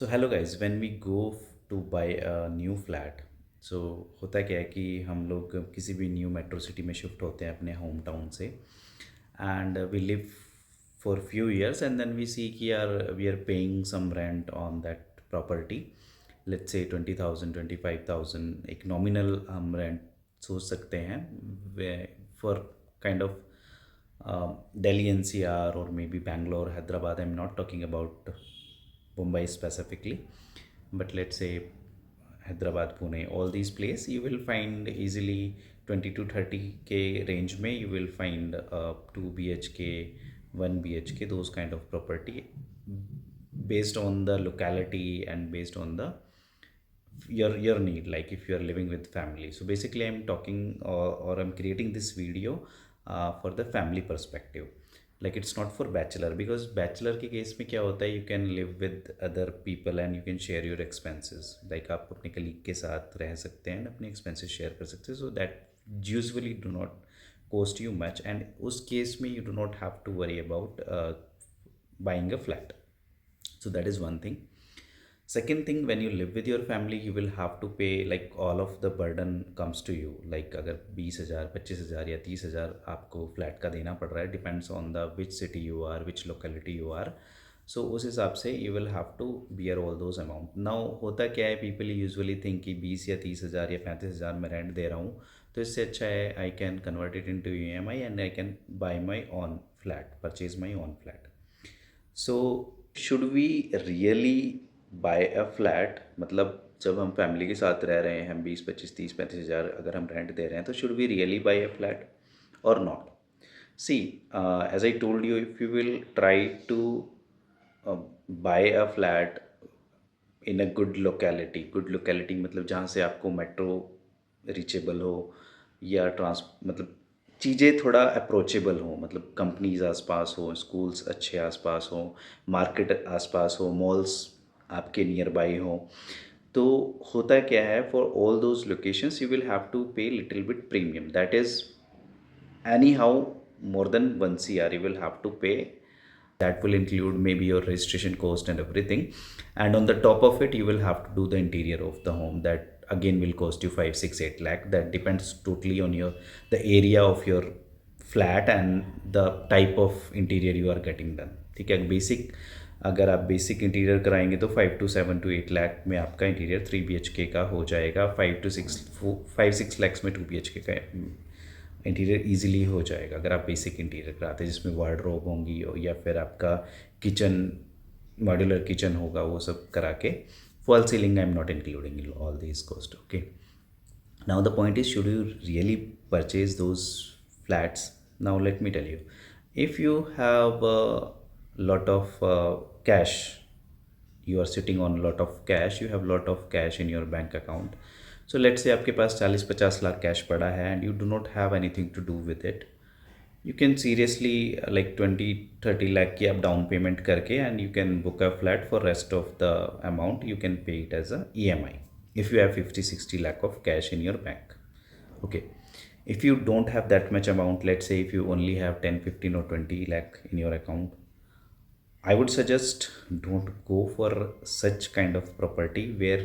तो hello guys, when we go to buy a new flat, so होता क्या है कि हम लोग किसी भी न्यू मेट्रो सिटी में शिफ्ट होते हैं अपने होम टाउन से and we live for few years and then we see कि यार we are paying some rent on that property. Let's say 20,000 25,000 एक नॉमिनल हम रेंट सोच सकते हैं for kind of Delhi NCR or maybe Bangalore, Hyderabad. I'm not talking about Mumbai specifically, but let's say Hyderabad, Pune, all these places you will find easily 20 to 30K range में you will find 2 BHK, 1 BHK, those kind of property based on the locality and based on the your need, like if you are living with family. So basically I'm talking or I'm creating this video for the family perspective, like it's not for bachelor, because bachelor के case में क्या होता है, you can live with other people and you can share your expenses, like आप अपने colleague के साथ रह सकते हैं अपने expenses share कर सकते हैं, so that usually do not cost you much, and उस केस में you do not have to worry about buying a flat. So that is one thing. Second thing, when you live with your family you will have to pay, like all of the burden comes to you, like अगर 20,000 25,000 या 30,000 आपको flat का देना पड़ रहा है, depends on the which city you are, which locality you are. So उस हिसाब से you will have to bear all those amount. Now होता क्या है, पीपल यूजुअली थिंक कि 20 या 30,000 या 35,000 मैं रेंट दे रहा हूँ, तो इससे अच्छा है I can convert it in to EMI and I can buy my own flat, purchase my own flat. So should we really buy a flat, मतलब जब हम फैमिली के साथ रह रहे हैं, हम 20 25 30 35 हज़ार अगर हम रेंट दे रहे हैं, तो should we really buy a flat और not? See, as I told you, if you will try to buy a flat in a good locality मतलब जहाँ से आपको मेट्रो रीचेबल हो, या ट्रांस मतलब चीज़ें थोड़ा अप्रोचेबल हो, मतलब कंपनीज आसपास हो, स्कूल्स अच्छे आसपास हो, मार्केट आसपास हो, मॉल्स आपके नियर बाई हो, तो होता क्या है, for all those locations you will have to pay little bit premium, that is anyhow more than 1 CR you will have to pay. That will include maybe your registration cost and everything, and on the top of it you will have to do the interior of the home, that again will cost you 5 6 8 lakh. That depends totally on your the area of your flat and the type of interior you are getting done, ठीक है। Basic अगर आप basic interior कराएंगे तो 5 to 7 to 8 lakh में आपका interior 3 BHK का हो जाएगा। 5 6 लैक्स में 2 BHK का इंटीरियर इजीली हो जाएगा अगर आप बेसिक इंटीरियर कराते हैं, जिसमें वार्डरोब होंगी या फिर आपका किचन, मॉड्यूलर किचन होगा, वो सब करा के। Fall ceiling I am not including all this cost, okay. Now the point is, should you really purchase those flats? Now let me tell you, if you have a lot of cash, you are sitting on a lot of cash, you have a lot of cash in your bank account. So let's say आपके पास 40 50 lakh cash पड़ा है and you do not have anything to do with it, you can seriously like 20 30 lakh की आप down payment करके and you can book a flat for rest of the amount you can pay it as a EMI if you have 50 60 lakh of cash in your bank, okay। If you don't have that much amount, let's say if you only have 10 15 or 20 lakh in your account, I would suggest don't go for such kind of property where,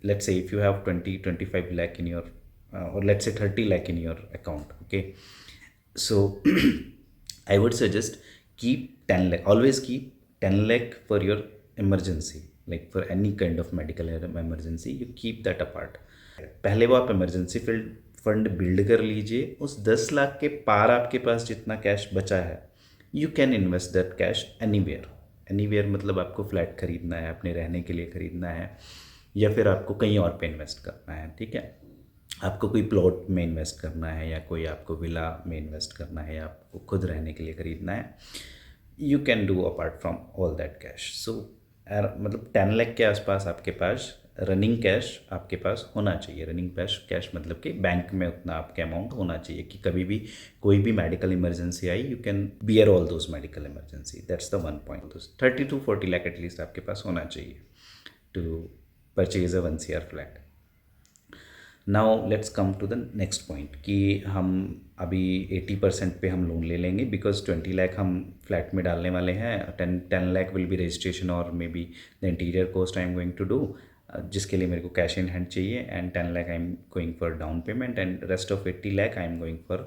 let's say if you have 20 25 lakh in your or let's say 30 lakh in your account, okay, so I would suggest keep 10 lakh, always keep 10 lakh for your emergency, like for any kind of medical emergency you keep that apart। पहले वो आप emergency field fund build कर लीजिए, उस 10 लाख के पार आपके पास जितना cash बचा है you can invest that cash anywhere. Anywhere मतलब आपको फ्लैट खरीदना है, अपने रहने के लिए खरीदना है, या फिर आपको कहीं और पे इन्वेस्ट करना है, ठीक है। आपको कोई प्लॉट में इन्वेस्ट करना है, या कोई आपको विला में इन्वेस्ट करना है, या आपको खुद रहने के लिए खरीदना है, you can do apart from all that cash. So मतलब 10 लाख के आसपास आपके पास रनिंग कैश आपके पास होना चाहिए। रनिंग कैश कैश मतलब कि बैंक में उतना आपके अमाउंट होना चाहिए कि कभी भी कोई भी मेडिकल इमरजेंसी आई you can bear all those medical emergency. That's the one point. 30 to 40 lakh at least आपके पास होना चाहिए to purchase a 1 CR flat. Now let's come to the next point कि हम अभी 80% पे हम लोन ले लेंगे बिकॉज 20 लाख हम फ्लैट में डालने वाले हैं. 10 लाख विल बी रजिस्ट्रेशन और maybe the interior cost I am going to do, जिसके लिए मेरे को कैश इन हैंड चाहिए. And 10 lakh I am going for down payment and rest of 80 lakh I am going for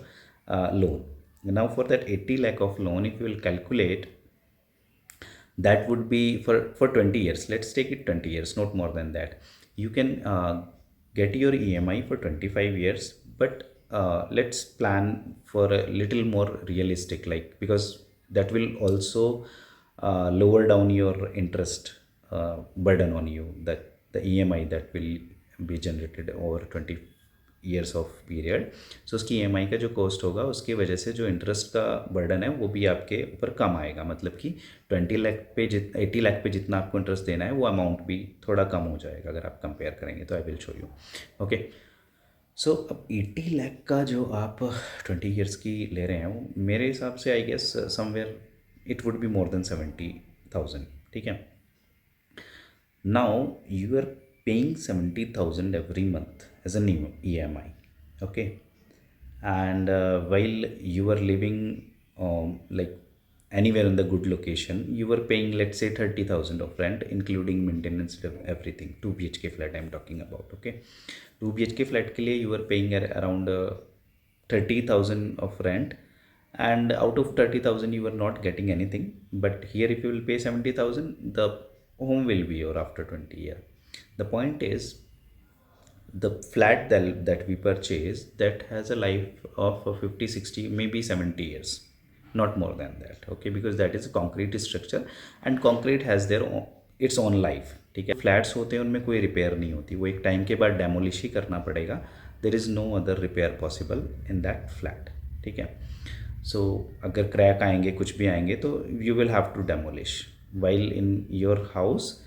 loan. Now for that 80 lakh of loan if you will calculate, that would be for 20 years. Let's take it 20 years, not more than that. You can get your EMI for 25 years, but let's plan for a little more realistic, like, because that will also lower down your interest burden on you, that the EMI that will be generated over 20 years of period. So उसकी EMI का जो cost होगा उसकी वजह से जो interest का burden है वो भी आपके ऊपर कम आएगा. मतलब कि 20 लाख पे 80 लाख पे जितना आपको इंटरेस्ट देना है वो अमाउंट भी थोड़ा कम हो जाएगा अगर आप कंपेयर करेंगे. तो I will show you. Okay, so अब 80 लाख का जो आप 20 ईयर्स की ले रहे हैं वो मेरे हिसाब से I guess somewhere it would be more than 70,000. ठीक है. Now you are paying 70,000 every month as a new EMI. Okay. And while you are living like anywhere in the good location, you were paying, let's say, 30,000 of rent, including maintenance of everything. 2 BHK flat I'm talking about. Okay. 2 BHK flat के लिए you were paying around 30,000 of rent, and out of 30,000 you were not getting anything. But here if you will pay 70,000, the home will be your after 20 years. The point is, the flat that we purchase, that has a life of 50, 60, maybe 70 years, not more than that. Okay, because that is a concrete structure and concrete has their own, its own life. ठीक है. Flats होते हैं उनमें कोई repair नहीं होती, वो एक टाइम के बाद डेमोलिश ही करना पड़ेगा. There is no other repair possible in that flat. ठीक है. सो अगर क्रैक आएंगे, कुछ भी आएंगे, तो you will have to demolish. While in your house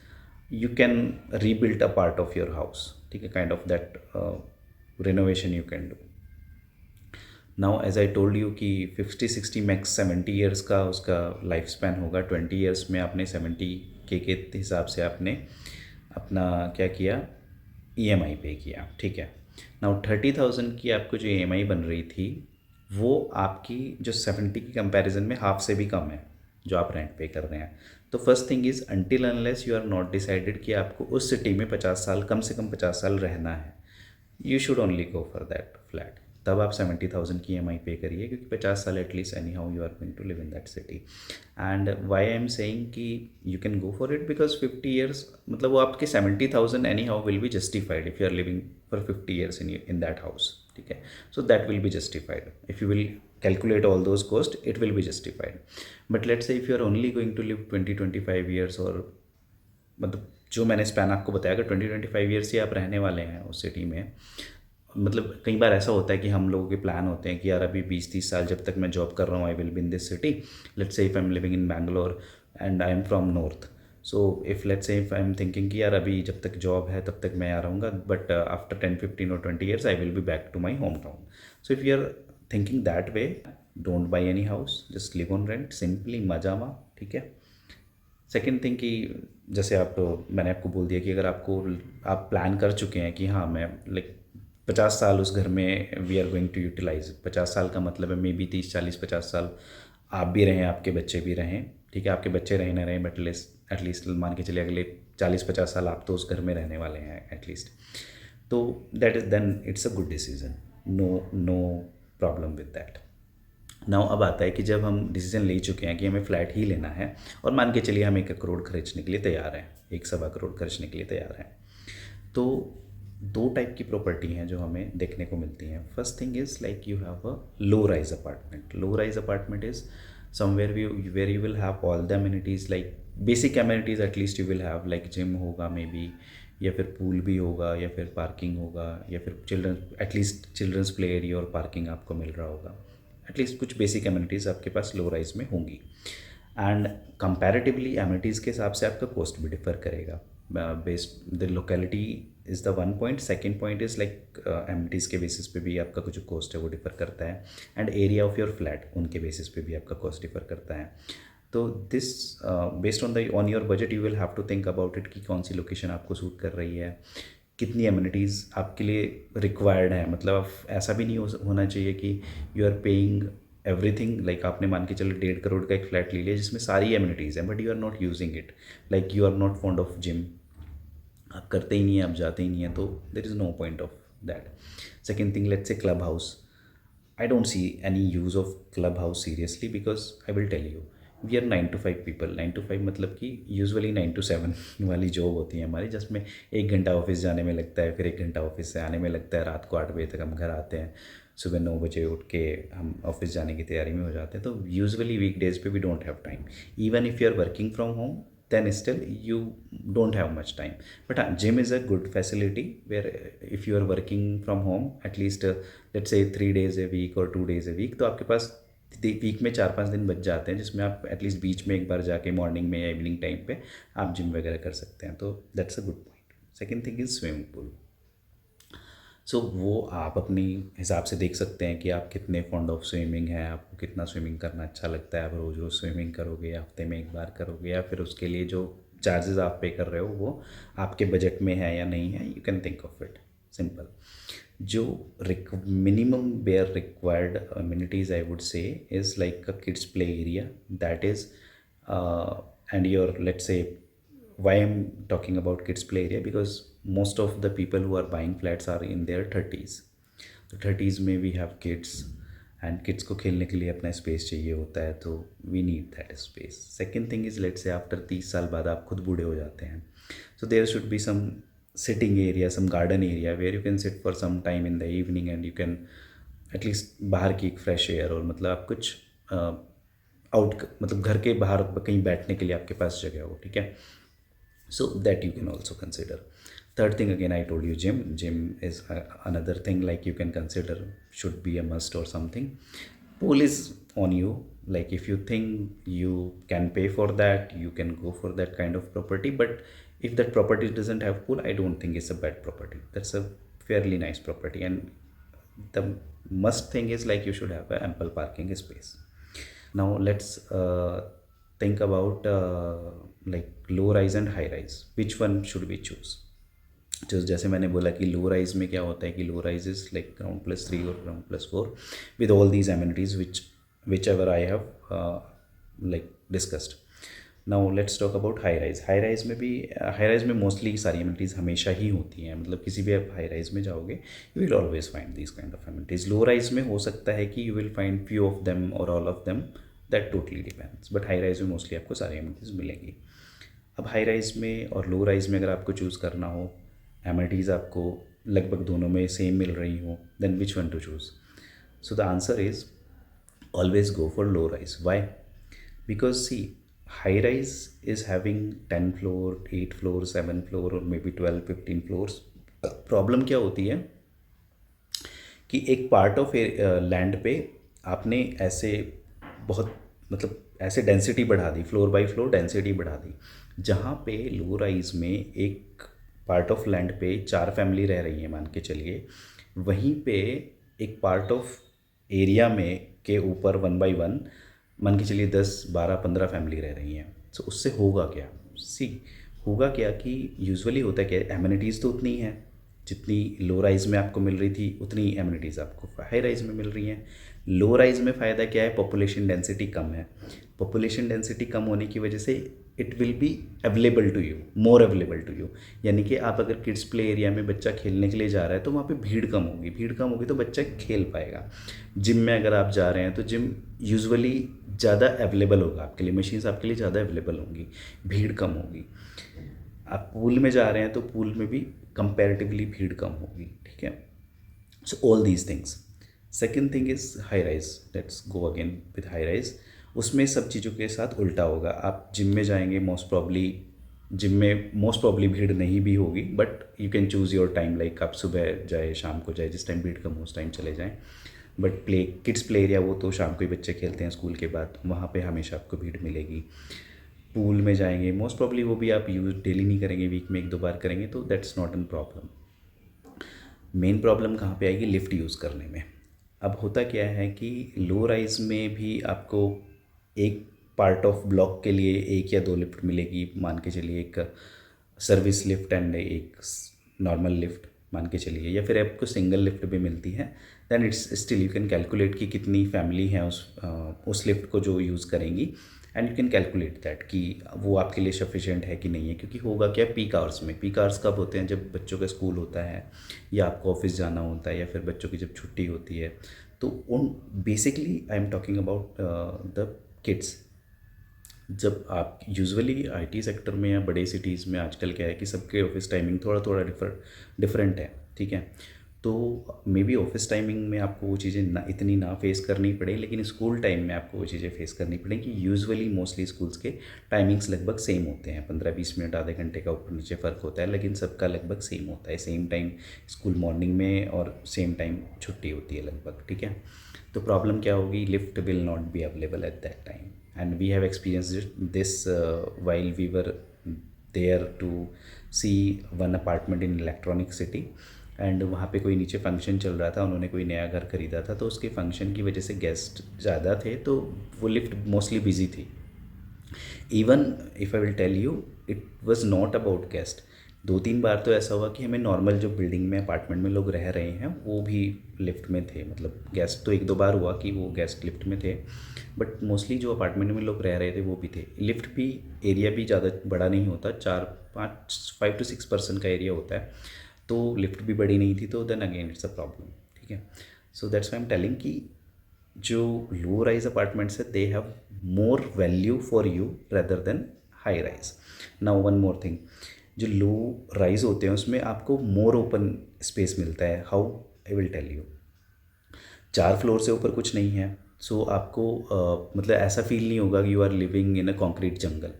you can rebuild a part of your house. ठीक है. kind of that renovation you can do. now as I told you कि 50, 60, max 70 years का उसका life span होगा. 20 years में आपने 70K के हिसाब से आपने अपना क्या किया, EMI पे किया. ठीक है. now 30,000 की आपको जो EMI बन रही थी वो आपकी जो 70 की कंपैरिजन में हाफ से भी कम है जो आप रेंट पे कर रहे हैं. तो first thing is, until unless you are not decided कि आपको उस सिटी में 50 साल, कम से कम 50 साल रहना है, you should only go for that flat. तब आप 70,000 की EMI पे करिए, क्योंकि 50 साल at least anyhow you are going to live in that city. And why I am saying कि you can go for it, because 50 years मतलब वो आपके 70,000 anyhow will be justified if you are living for 50 years in that house. ठीक है. So that will be justified if you will calculate all those costs, it will be justified. But let's say if you are only going to live 20-25 years, और मतलब जो मैंने span आपको बताया कि 20-25 years he आप रहने वाले हैं उस सिटी में. मतलब कई बार ऐसा होता है कि हम लोगों के प्लान होते हैं कि यार अभी 20-30 साल जब तक मैं जॉब कर रहा हूँ, आई will be in this city. Let's say if I am living in Bangalore and I am from north. So if let's say if I am thinking कि यार अभी जब तक जॉब है तब तक मैं यहाँ रहूँगा, बट आफ्टर 10-15 और 20 years I will be back to my home town. So if you are thinking that way, don't buy any house, just live on rent simply, मजामा. ठीक है. सेकेंड थिंग कि जैसे आप, मैंने आपको बोल दिया कि अगर आप प्लान कर चुके हैं कि हाँ मैं लाइक 50 साल उस घर में we are going to utilize. 50 साल का मतलब है मे बी 30-40-50 साल आप भी रहें, आपके बच्चे भी रहें. ठीक है. आपके बच्चे रहें ना रहें, बट एटलीस्ट मान के चलिए अगले 40-50 साल आप तो उस घर में रहने वाले हैं एटलीस्ट. तो that is then it's a good decision. No problem with that. Now अब आता है कि जब हम डिसीजन ले चुके हैं कि हमें फ्लैट ही लेना है, और मान के चलिए हम 1 करोड़ खर्चने के लिए तैयार हैं, 1-1.25 करोड़ खर्चने के लिए तैयार हैं, तो 2 टाइप की प्रॉपर्टी हैं जो हमें देखने को मिलती हैं. First thing is like you have a low rise apartment. Low rise apartment is somewhere where you will have all the amenities, like basic amenities at least you will have, like gym होगा may be, या फिर pool भी होगा, या फिर parking होगा, या फिर एटलीस्ट चिल्ड्रंस प्ले एरिया और पार्किंग आपको मिल रहा होगा. एटलीस्ट कुछ बेसिक एमिनिटीज़ आपके पास लो राइज में होंगी. एंड कंपैरेटिवली एमिनिटीज़ के हिसाब से आपका कॉस्ट भी डिफर करेगा. Based the locality is the one point. Second point is like amenities के बेसिस पे भी आपका कुछ कॉस्ट है वो डिफर करता है. And area of your flat, उनके बेसिस पे भी आपका कॉस्ट डिफर करता है. तो this based on your budget you will have to think about it कि कौन सी लोकेशन आपको सूट कर रही है, कितनी एमिनिटीज़ आपके लिए रिक्वायर्ड है। मतलब ऐसा भी नहीं होना चाहिए कि you are paying everything, like आपने मान के चलो 1.5 करोड़ का एक फ्लैट ले लिया जिसमें सारी एमिनिटीज़ हैं, but you are not using it, like you are not fond of gym, आप करते ही नहीं हैं, आप जाते ही नहीं हैं, तो there is no point of that. Second thing, let's say club house. I don't see any use of clubhouse seriously because I will tell you, we are 9 to 5 people। 9 to 5 मतलब कि यूजुअली 9 to 7 वाली job होती है हमारी, जिसमें 1 घंटा office जाने में लगता है, फिर 1 घंटा ऑफिस से आने में लगता है, रात को 8 बजे तक हम घर आते हैं, सुबह 9 बजे उठ के हम ऑफिस जाने की तैयारी में हो जाते हैं। तो यूजुअली वीकडेज पे we don't have time, even if you are working from home then still you don't have much time। but gym is a good facility where if you are working from home at least let's say 3 days a week or 2 days a week, तो आपके पास week में 4-5 दिन बच जाते हैं जिसमें आप at least बीच में एक बार जाके मॉर्निंग में या इवनिंग टाइम पे आप जिम वगैरह कर सकते हैं। तो that's a good point. Second thing is swimming pool. So वो आप अपनी हिसाब से देख सकते हैं कि आप कितने फॉन्ड ऑफ स्विमिंग हैं, आपको कितना स्विमिंग करना अच्छा लगता है। आप रोज़ रोज़ स्विमिंग करोगे या हफ्ते में एक बार करोगे, या फिर उसके लिए जो चार्जेस आप पे कर रहे हो वो आपके बजट में है या नहीं है, you can think of it simple. जो minimum bare required amenities I would say is like a kids play area, that is and your let's say why I'm talking about kids play area, because most of the people who are buying flats are in their 30s। तो 30s में we have kids and kids को खेलने के लिए अपना space चाहिए होता है, तो we need that space। second thing is let's say after 30 साल बाद आप खुद बूढ़े हो जाते हैं, so there should be some sitting area, some garden area where you can sit for some time in the evening and you can at least बाहर की एक फ्रेश एयर, और मतलब आप कुछ आउट मतलब घर के बाहर कहीं बैठने के लिए आपके पास जगह हो, ठीक है। So that you can also consider। Third thing, again I told you gym is another thing, like you can consider should be a must or something। Pool is on you, like if you think you can pay for that, you can go for that kind of property, but if that property doesn't have pool, I don't think it's a bad property, that's a fairly nice property। And the must thing is like you should have a ample parking space। now let's think about like low rise and high rise, which one should we choose। जो जैसे मैंने बोला कि low rise में क्या होता है कि लो राइज इज लाइक ग्राउंड+3 और ग्राउंड+4 with all these amenities whichever I have like discussed. Now let's talk about high rise. High rise में मोस्टली सारी एमिनिटीज़ हमेशा ही होती हैं, मतलब किसी भी आप हाई राइज में जाओगे you will always find this kind of amenities. Low rise में हो सकता है कि you will find few of them और all of them, that totally depends, but high rise में मोस्टली आपको सारी एमिनिटीज़ मिलेंगी। अब हाई राइज में और लो राइज में अगर आपको चूज़ करना हो, एमिनिटीज़ आपको लगभग दोनों में सेम मिल रही हो, then which one to choose. So the answer is always go for low rise. Why? Because see high rise is having 10 floor 8 floor 7 floor और मे बी 12-15 फ्लोर्स। प्रॉब्लम क्या होती है कि एक पार्ट ऑफ लैंड पे आपने ऐसे बहुत मतलब ऐसे डेंसिटी बढ़ा दी, फ्लोर बाय फ्लोर डेंसिटी बढ़ा दी, जहाँ पे लो राइज में एक पार्ट ऑफ लैंड पे 4 फैमिली रह रही है मान के चलिए, वहीं पे एक पार्ट ऑफ एरिया में के ऊपर 1 by 1 मान के चलिए 10-12-15 फैमिली रह रही हैं। तो उससे होगा क्या? होगा क्या कि यूजुअली होता है क्या, एमिनिटीज़ तो उतनी हैं जितनी लो राइज में आपको मिल रही थी, उतनी एमिनिटीज़ आपको हाई राइज में मिल रही हैं। लो राइज में फ़ायदा क्या है, पॉपुलेशन डेंसिटी कम है। पॉपुलेशन डेंसिटी कम होने की वजह से it will be available to you, more available to you. यानी कि आप अगर किड्स प्ले एरिया में बच्चा खेलने के लिए जा रहा है तो वहाँ पे भीड़ कम होगी तो बच्चा खेल पाएगा। जिम में अगर आप जा रहे हैं तो जिम यूजुअली ज़्यादा अवेलेबल होगा आपके लिए, मशीन्स आपके लिए ज़्यादा अवेलेबल होंगी, भीड़ कम होगी। आप पूल में जा रहे हैं तो पूल में भी कंपैरेटिवली भीड़ कम होगी, ठीक है। So all these things. Second thing is high rise. Let's go again with high rise. उसमें सब चीज़ों के साथ उल्टा होगा। आप जिम में जाएंगे, जिम में मोस्ट प्रॉब्ली भीड़ नहीं भी होगी, but you can choose your time, like आप सुबह जाए शाम को जाए, जिस टाइम भीड़ कम हो उस टाइम चले जाएँ। बट किड्स प्ले एरिया वो तो शाम को ही बच्चे खेलते हैं स्कूल के बाद, वहाँ पे हमेशा आपको भीड़ मिलेगी। पूल में जाएंगे मोस्ट प्रॉब्ली वो भी आप यूज़ डेली नहीं करेंगे, वीक में 1-2 बार करेंगे, तो that's not an problem. Main problem कहाँ पे आएगी, लिफ्ट यूज़ करने में। अब होता क्या है कि लो राइज में भी आपको एक पार्ट ऑफ ब्लॉक के लिए 1 या 2 लिफ्ट मिलेगी, मान के चलिए एक सर्विस लिफ्ट एंड एक नॉर्मल लिफ्ट मान के चलिए, या फिर आपको सिंगल लिफ्ट भी मिलती है, then it's still you can calculate कि कितनी फैमिली है उस लिफ्ट को जो यूज़ करेंगी, and you can calculate that कि वो आपके लिए सफिशिएंट है कि नहीं है। क्योंकि होगा क्या, पीक आवर्स में, पीक आवर्स कब होते हैं, जब बच्चों का स्कूल होता है या आपको ऑफिस जाना होता है या फिर बच्चों की जब छुट्टी होती है, तो उन basically I am talking about the kids. जब आप यूजुअली आईटी सेक्टर में या बड़े सिटीज़ में आजकल क्या है कि सबके ऑफिस टाइमिंग थोड़ा थोड़ा डिफरेंट है, ठीक है। तो मे बी ऑफिस टाइमिंग में आपको वो चीज़ें ना इतनी ना फेस करनी पड़े, लेकिन स्कूल टाइम में आपको वो चीज़ें फेस करनी पड़ेंगी। यूजुअली मोस्टली स्कूल्स के टाइमिंग्स लगभग सेम होते हैं, 15-20 मिनट आधे घंटे का ऊपर नीचे फ़र्क होता है, लेकिन सबका लगभग सेम होता है। सेम टाइम स्कूल मॉर्निंग में और सेम टाइम छुट्टी होती है लगभग, ठीक है। तो प्रॉब्लम क्या होगी, lift will not be available at that time, and we have experienced this while we were there to see one apartment in electronic city, and वहाँ पे कोई नीचे फंक्शन चल रहा था, उन्होंने कोई नया घर खरीदा था, तो उसके फंक्शन की वजह से गेस्ट ज़्यादा थे, तो वो लिफ्ट मोस्टली बिजी थी। Even if I will tell you, it was not about guest. 2-3 बार तो ऐसा हुआ कि हमें नॉर्मल जो बिल्डिंग में अपार्टमेंट में लोग रह रहे हैं वो भी लिफ्ट में थे, मतलब गेस्ट तो 1-2 बार हुआ कि वो गेस्ट लिफ्ट में थे, बट मोस्टली जो अपार्टमेंट में लोग रह रहे थे वो भी थे। लिफ्ट भी एरिया भी ज़्यादा बड़ा नहीं होता, 5 to 6 पर्सन का एरिया होता है, तो लिफ्ट भी बड़ी नहीं थी, तो then again it's a problem, ठीक है। So that's why am telling कि जो लो राइज अपार्टमेंट्स है they have more value for you rather than high rise. Now one more thing, जो लो राइज होते हैं उसमें आपको मोर ओपन स्पेस मिलता है। How, I will tell you. 4 floor से ऊपर कुछ नहीं है, सो आपको मतलब ऐसा फील नहीं होगा कि you are living in a concrete jungle.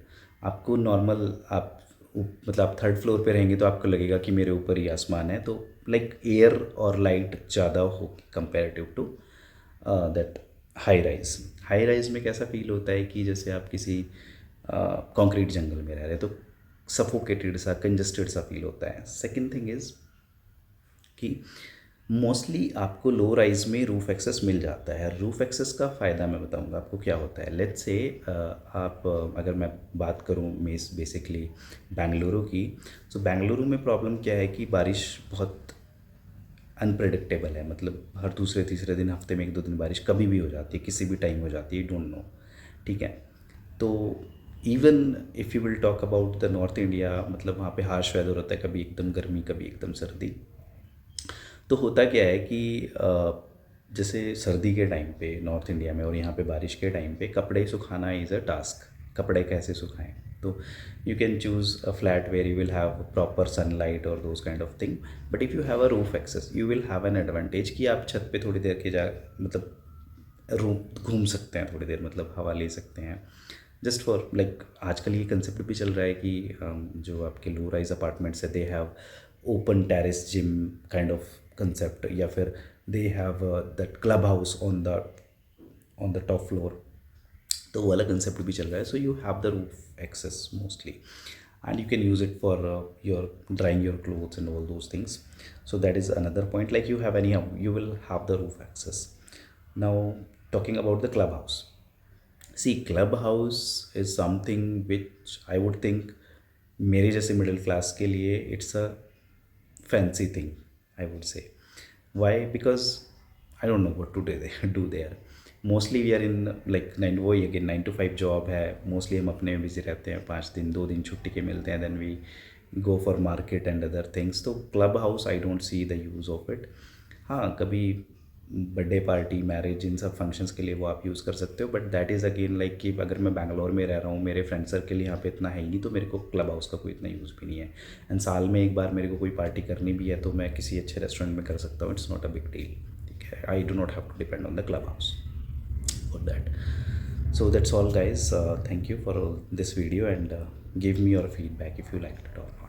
आपको नॉर्मल आप मतलब आप 3rd फ्लोर पे रहेंगे तो आपको लगेगा कि मेरे ऊपर ही आसमान है, तो लाइक एयर और लाइट ज़्यादा होगी comparative to that high rise. High rise में कैसा फील होता है कि जैसे आप किसी कंक्रीट जंगल में रह रहे हैं, तो सफोकेटेड सा, कंजस्टेड सा फील होता है। सेकंड थिंग इज़ कि मोस्टली आपको लो राइज में रूफ एक्सेस मिल जाता है। रूफ एक्सेस का फ़ायदा मैं बताऊंगा आपको क्या होता है। लेट्स से आप अगर मैं बात करूं बेसिकली बेंगलुरु की, तो बेंगलुरु में प्रॉब्लम क्या है कि बारिश बहुत अनप्रेडिक्टेबल है, मतलब हर दूसरे तीसरे दिन, हफ्ते में 1-2 दिन बारिश कभी भी हो जाती है, किसी भी टाइम हो जाती है, डोंट नो, ठीक है। तो even if you will talk about the north India, मतलब वहाँ पे हार्श वेदर होता है, कभी एकदम गर्मी कभी एकदम सर्दी। तो होता क्या है कि जैसे सर्दी के टाइम पे नॉर्थ इंडिया में और यहाँ पे बारिश के टाइम पे कपड़े सुखाना इज़ अ टास्क। कपड़े कैसे सुखाएं, तो you can choose a flat where you will have proper sunlight और those kind of thing, but if you have a roof access you will have an advantage कि आप छत पे थोड़ी देर के मतलब रूम घूम सकते हैं थोड़ी देर, मतलब हवा ले सकते हैं। जस्ट फॉर लाइक आजकल ये कंसेप्ट भी चल रहा है कि जो आपके लो राइज अपार्टमेंट्स है they have open terrace gym kind of concept, या फिर they have that club house on the top floor, तो वो वाला कंसेप्ट भी चल रहा है। So you have the roof access mostly, and you can use it for your drying your clothes and all those things. So that is another point, like you will have the roof access. Now talking about the clubhouse, see clubhouse is something which I would think मेरे जैसे middle class के लिए it's a fancy thing, I would say. Why, because I don't know what to do there. Mostly we are in like 9 to 5 job है, mostly हम अपने में busy रहते हैं, 5 दिन 2 दिन छुट्टी के मिलते हैं, then we go for market and other things. तो club house I don't see the use of it. हाँ, कभी बर्थडे पार्टी, मैरिज, इन सब फंक्शंस के लिए वो आप यूज़ कर सकते हो, but that is again like कि अगर मैं बैंगलोर में रह रहा हूँ, मेरे फ्रेंड सर्कल यहाँ पे इतना है ही नहीं, तो मेरे को क्लब हाउस का कोई इतना यूज़ भी नहीं है। एंड साल में एक बार मेरे को कोई पार्टी करनी भी है तो मैं किसी अच्छे रेस्टोरेंट में कर सकता हूँ, it's not a big deal, ठीक है। I do not have to depend on the club house for that. So that's all guys, thank you for this video, and give me your feedback if you liked it or not.